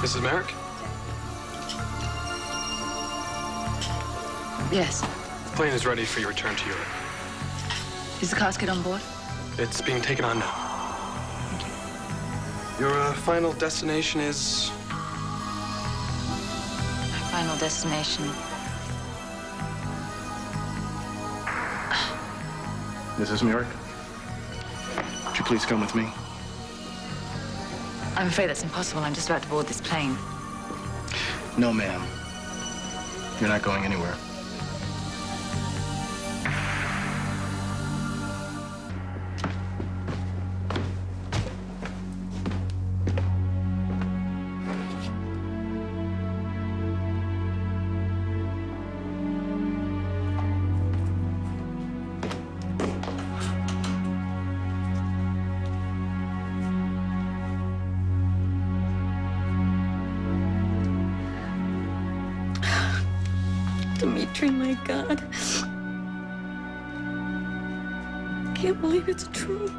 Mrs. Merrick? Yes. The plane is ready for your return to Europe. Is the casket on board? It's being taken on now. Your final destination is? My final destination. Mrs. Merrick, would you please come with me? I'm afraid that's impossible. I'm just about to board this plane. No, ma'am. You're not going anywhere. Dimitri, my God. Can't believe it's true.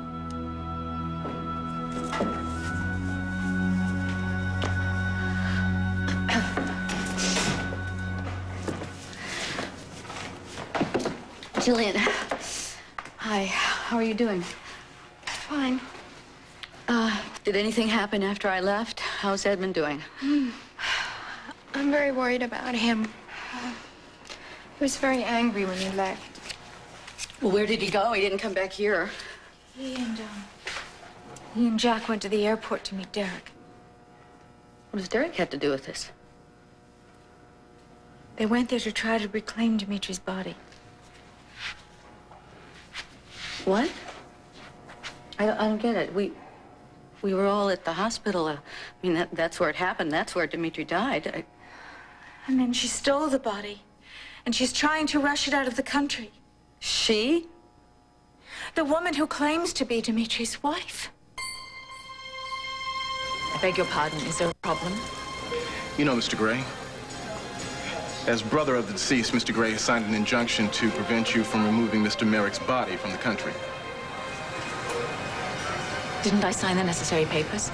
Jillian. Hi. How are you doing? Fine. Did anything happen after I left? How's Edmund doing? I'm very worried about him. He was very angry when he left. Well, where did he go? He didn't come back here. He and Jack went to the airport to meet Derek. What does Derek have to do with this? They went there to try to reclaim Dimitri's body. What? I don't get it. We were all at the hospital. I mean, that's where it happened. That's where Dimitri died. And then she stole the body. And she's trying to rush it out of the country. She? The woman who claims to be Dimitri's wife. I beg your pardon. Is there a problem? You know, Mr. Gray, as brother of the deceased, Mr. Gray has signed an injunction to prevent you from removing Mr. Merrick's body from the country. Didn't I sign the necessary papers?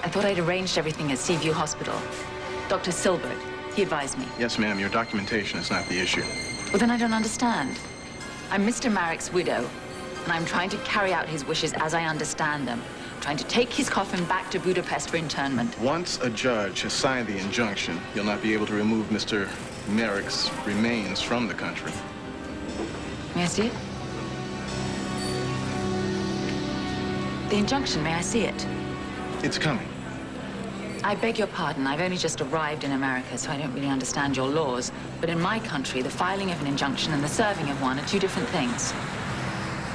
I thought I'd arranged everything at Seaview Hospital. Dr. Silbert, he advised me. Yes, ma'am, your documentation is not the issue. Well, then I don't understand. I'm Mr. Marrick's widow, and I'm trying to carry out his wishes as I understand them. I'm trying to take his coffin back to Budapest for internment. Once a judge has signed the injunction, you'll not be able to remove Mr. Merrick's remains from the country. May I see it? The injunction, may I see it? It's coming. I beg your pardon. I've only just arrived in America, so I don't really understand your laws. But in my country, the filing of an injunction and the serving of one are two different things.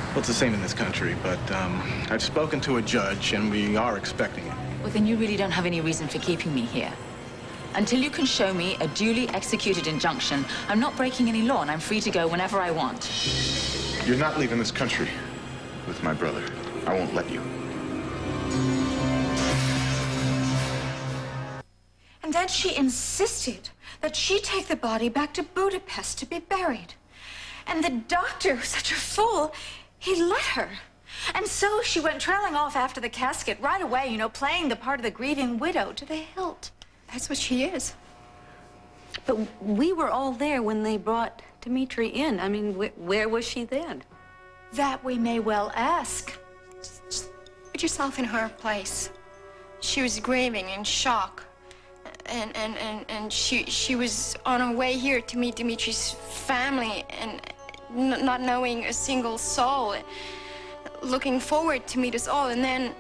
Well, it's the same in this country, but I've spoken to a judge, and we are expecting it. Well, then you really don't have any reason for keeping me here. Until you can show me a duly executed injunction, I'm not breaking any law, and I'm free to go whenever I want. You're not leaving this country with my brother. I won't let you. And then she insisted that she take the body back to Budapest to be buried. And the doctor, who's such a fool, he let her. And so she went trailing off after the casket right away, you know, playing the part of the grieving widow to the hilt. That's what she is. But we were all there when they brought Dimitri in. I mean, where was she then? That we may well ask. Just put yourself in her place. She was grieving in shock. And she was on her way here to meet Dimitri's family and not knowing a single soul, looking forward to meet us all. And then,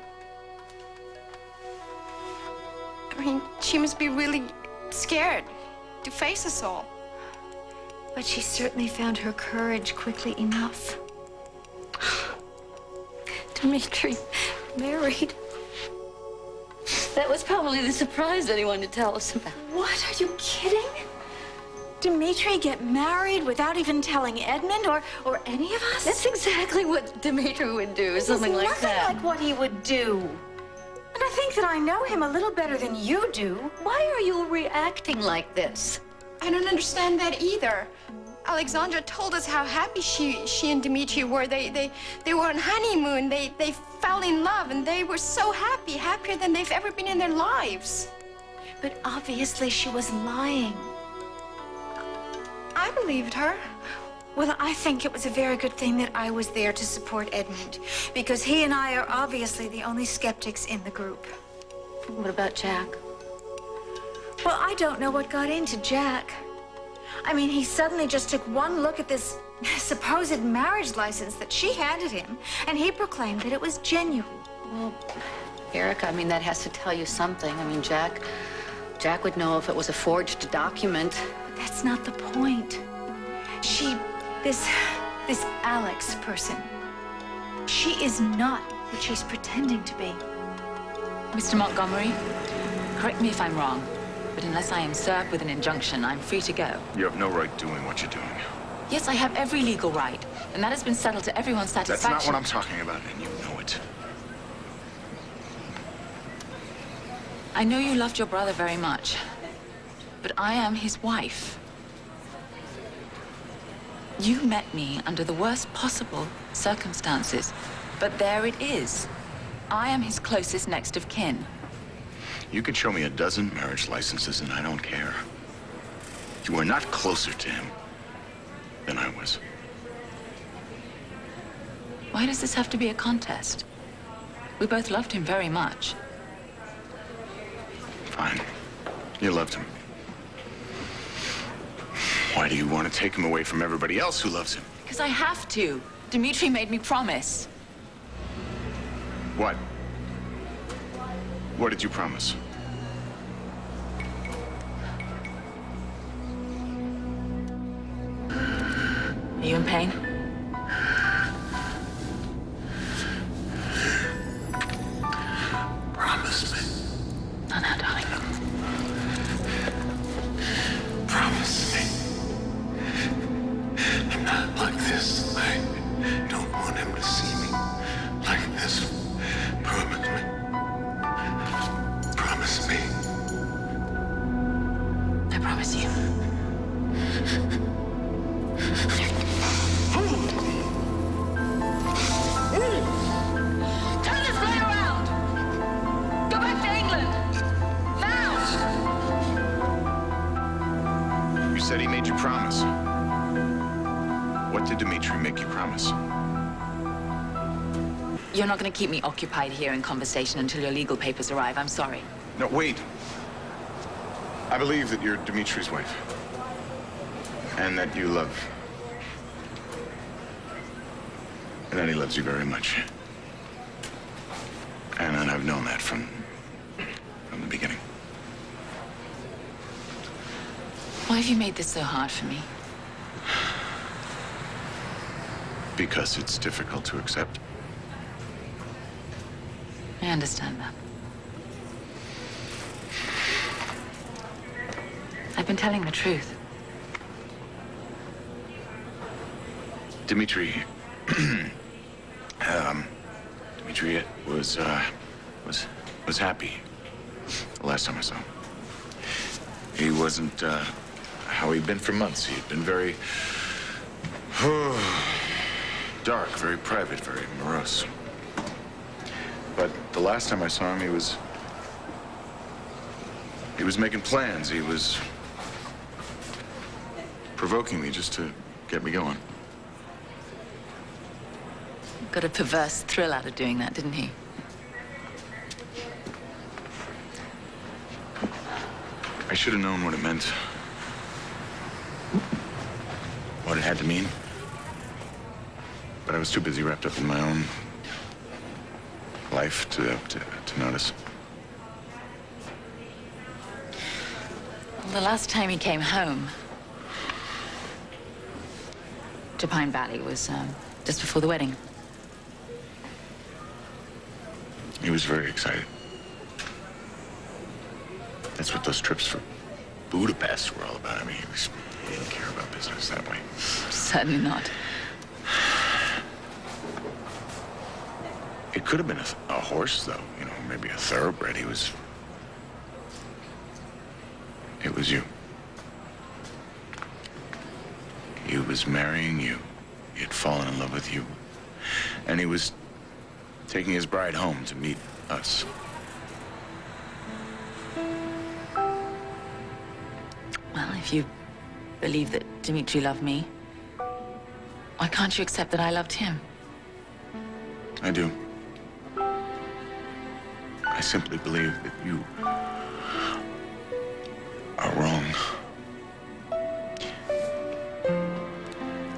I mean, she must be really scared to face us all. But she certainly found her courage quickly enough. Dimitri married. That was probably the surprise that he wanted to tell us about. What? Are you kidding? Dimitri get married without even telling Edmund or any of us? That's exactly what Dimitri would do, something like that. Nothing like what he would do. And I think that I know him a little better than you do. Why are you reacting like this? I don't understand that either. Alexandra told us how happy she and Dimitri were. They were on honeymoon. They fell in love, and they were so happy, happier than they've ever been in their lives. But obviously she was lying. I believed her. Well, I think it was a very good thing that I was there to support Edmund, because he and I are obviously the only skeptics in the group. What about Jack? Well, I don't know what got into Jack. I mean, he suddenly just took one look at this supposed marriage license that she handed him, and he proclaimed that it was genuine. Well, Erica, I mean, that has to tell you something. I mean, Jack would know if it was a forged document. But that's not the point. This Alex person, she is not what she's pretending to be. Mr. Montgomery, correct me if I'm wrong, but unless I am served with an injunction, I'm free to go. You have no right doing what you're doing. Yes, I have every legal right, and that has been settled to everyone's satisfaction. That's not what I'm talking about, and you know it. I know you loved your brother very much, but I am his wife. You met me under the worst possible circumstances, but there it is. I am his closest next of kin. You could show me a dozen marriage licenses, and I don't care. You are not closer to him than I was. Why does this have to be a contest? We both loved him very much. Fine. You loved him. Why do you want to take him away from everybody else who loves him? Because I have to. Dimitri made me promise. What? What did you promise? Are you in pain? Promise me. Oh, no, darling. Promise me. I'm not like this. I don't want him to see me like this. Promise me. Promise me. I promise you. Turn this plane around! Go back to England! Now! You said he made you promise. What did Dimitri make you promise? You're not going to keep me occupied here in conversation until your legal papers arrive. I'm sorry. No, wait. I believe that you're Dimitri's wife. And that you love. And that he loves you very much. And I've known that from the beginning. Why have you made this so hard for me? Because it's difficult to accept. I understand that. I've been telling the truth. Dimitri, Dimitri was happy the last time I saw him. He wasn't how he'd been for months. He'd been very dark, very private, very morose. But the last time I saw him, he was making plans. He was provoking me just to get me going. Got a perverse thrill out of doing that, didn't he? I should have known what it meant. What it had to mean. But I was too busy wrapped up in my own life to notice. Well, the last time he came home to Pine Valley was just before the wedding. He was very excited. That's what those trips for Budapest were all about. I mean, he didn't care about business that way. Certainly not. It could have been a horse, though. You know, maybe a thoroughbred. It was you. He was marrying you. He had fallen in love with you. And he was taking his bride home to meet us. If you believe that Dimitri loved me, why can't you accept that I loved him? I do. I simply believe that you are wrong.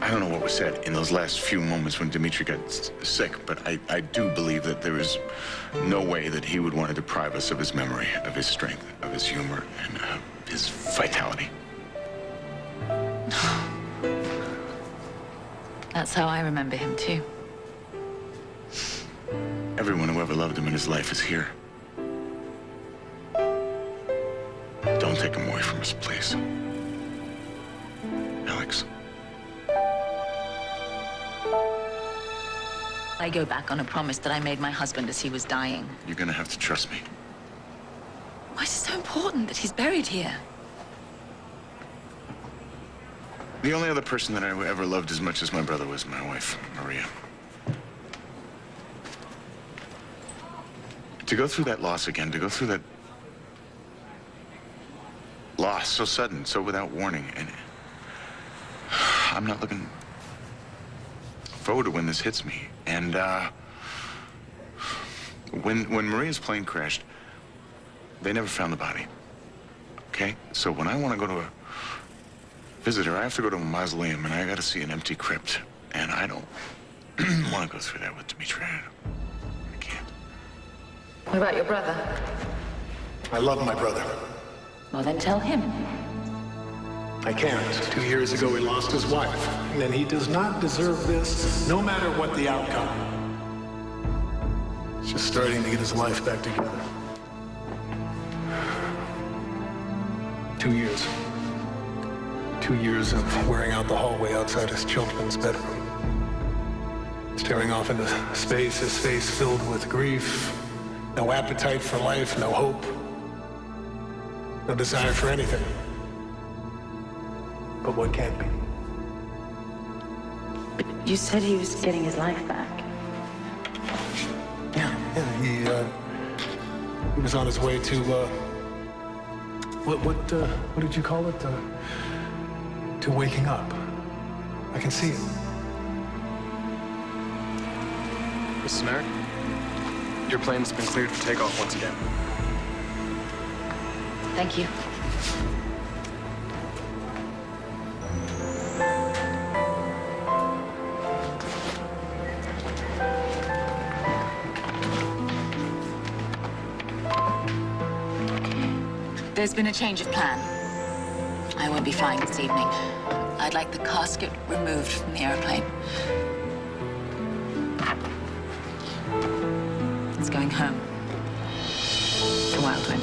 I don't know what was said in those last few moments when Dimitri got sick, but I do believe that there is no way that he would want to deprive us of his memory, of his strength, of his humor, and his vitality. That's how I remember him, too. Everyone who ever loved him in his life is here. Don't take him away from us, please. Alex. I go back on a promise that I made my husband as he was dying. You're gonna have to trust me. Why is it so important that he's buried here? The only other person that I ever loved as much as my brother was my wife, Maria. To go through that loss again, to go through that loss so sudden, so without warning, and I'm not looking forward to when this hits me. And when Maria's plane crashed, they never found the body. Okay? So when I want to go to a visitor, I have to go to a mausoleum, and I got to see an empty crypt. And I don't want to go through that with Dimitri. I can't. What about your brother? I love my brother. Well, then tell him. I can't. 2 years ago, he lost his wife, and he does not deserve this, no matter what the outcome. He's just starting to get his life back together. 2 years. 2 years of wearing out the hallway outside his children's bedroom. Staring off into space, his face filled with grief. No appetite for life, no hope. No desire for anything. But what can't be? But you said he was getting his life back. Yeah, he was on his way to, what did you call it? To waking up. I can see it. Mrs. Merrick, your plane's been cleared for takeoff once again. Thank you. There's been a change of plan. I won't be flying this evening. I'd like the casket removed from the airplane. It's going home to Wildwin.